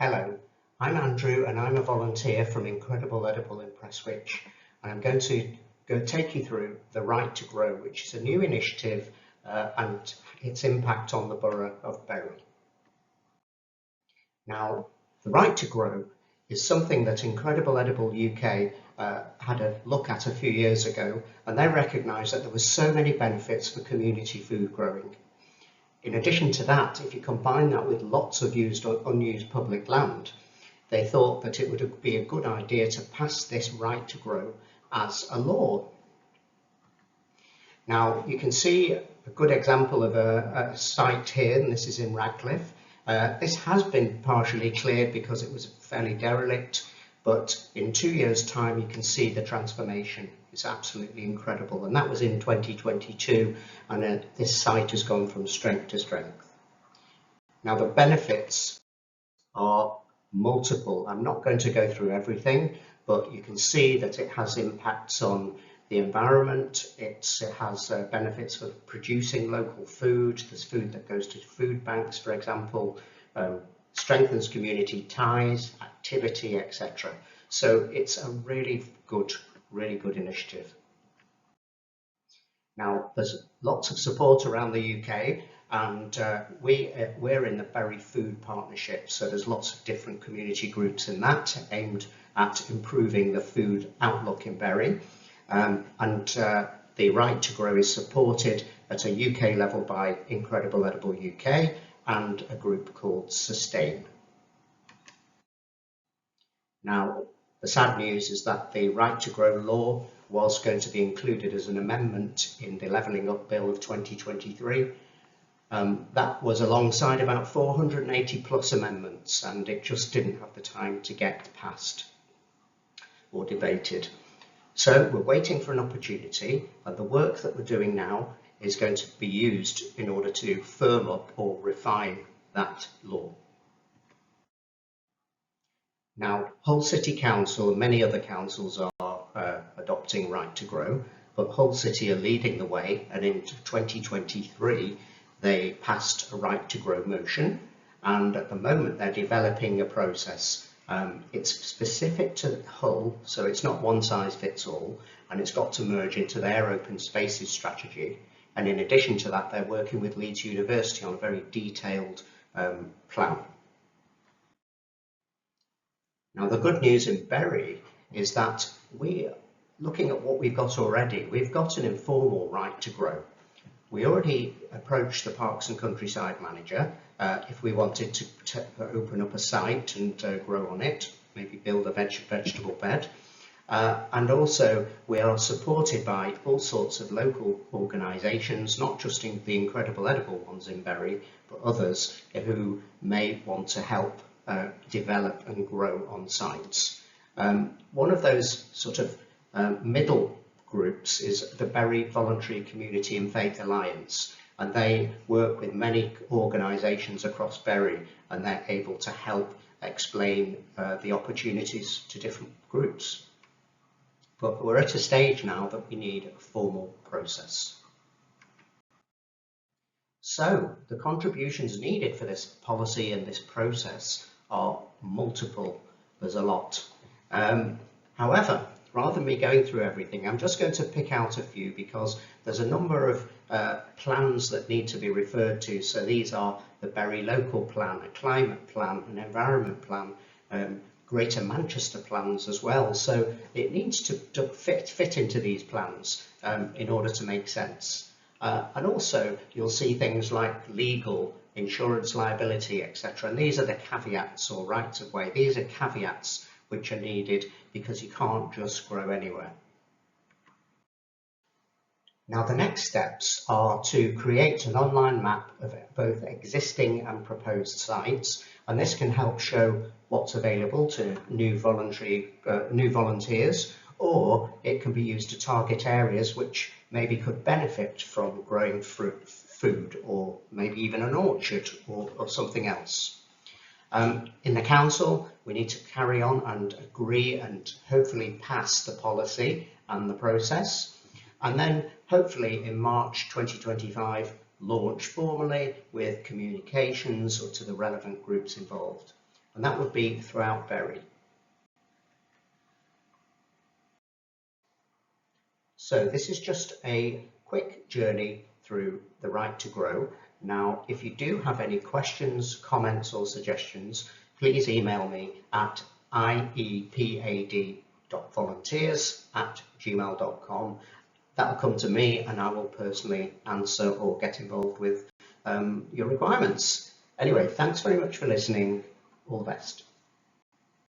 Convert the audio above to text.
Hello, I'm Andrew and I'm a volunteer from Incredible Edible in Prestwich, and I'm going to go take you through the Right to Grow, which is a new initiative and its impact on the borough of Bury. Now, the Right to Grow is something that Incredible Edible UK had a look at a few years ago, and they recognised that there were so many benefits for community food growing. In addition to that, if you combine that with lots of used or unused public land, they thought that it would be a good idea to pass this right to grow as a law. Now, you can see a good example of a site here, and this is in Radcliffe. This has been partially cleared because it was fairly derelict, but in 2 years' time you can see the transformation. It's absolutely incredible, and that was in 2022, and this site has gone from strength to strength. Now, the benefits are multiple. I'm not going to go through everything, but you can see that it has impacts on the environment. It has benefits for producing local food. There's food that goes to food banks, for example, strengthens community ties, activity, etc. So it's a really good initiative. Now, there's lots of support around the UK, and we're in the Bury Food Partnership, so there's lots of different community groups in that aimed at improving the food outlook in Bury. The Right to Grow is supported at a UK level by Incredible Edible UK and a group called Sustain. Now, the sad news is that the Right to Grow law was going to be included as an amendment in the Levelling Up Bill of 2023. That was alongside about 480 plus amendments, and it just didn't have the time to get passed or debated. So we're waiting for an opportunity, and the work that we're doing now is going to be used in order to firm up or refine that law. Now, Hull City Council and many other councils are adopting Right to Grow, but Hull City are leading the way, and in 2023 they passed a Right to Grow motion, and at the moment they're developing a process. It's specific to Hull, so it's not one size fits all, and it's got to merge into their open spaces strategy. And in addition to that, they're working with Leeds University on a very detailed plan. Now, the good news in Bury is that looking at what we've got already, we've got an informal right to grow. We already approached the Parks and Countryside manager if we wanted to open up a site and grow on it, maybe build a vegetable bed. And also we are supported by all sorts of local organisations, not just in the Incredible Edible ones in Bury, but others who may want to help develop and grow on sites. One of those sort of middle groups is the Bury Voluntary Community and Faith Alliance, and they work with many organisations across Bury, and they're able to help explain the opportunities to different groups. But we're at a stage now that we need a formal process. So the contributions needed for this policy and this process are multiple. There's a lot. However, rather than me going through everything, I'm just going to pick out a few because there's a number of plans that need to be referred to. So these are the Bury Local Plan, a climate plan, an environment plan, Greater Manchester plans as well. So it needs to fit into these plans in order to make sense. And also you'll see things like legal, insurance liability, etc. And these are the caveats or rights of way. These are caveats which are needed because you can't just grow anywhere. Now the next steps are to create an online map of both existing and proposed sites, and this can help show what's available to new volunteers, or it can be used to target areas which maybe could benefit from growing food, or maybe even an orchard or something else. In the council, we need to carry on and agree and hopefully pass the policy and the process, and then hopefully in March 2025 launch formally with communications or to the relevant groups involved. and that would be throughout Bury. So this is just a quick journey through the Right to Grow. Now, if you do have any questions, comments or suggestions, please email me at iepad.volunteers@gmail.com. That will come to me and I will personally answer or get involved with your requirements. Anyway, thanks very much for listening. All the best.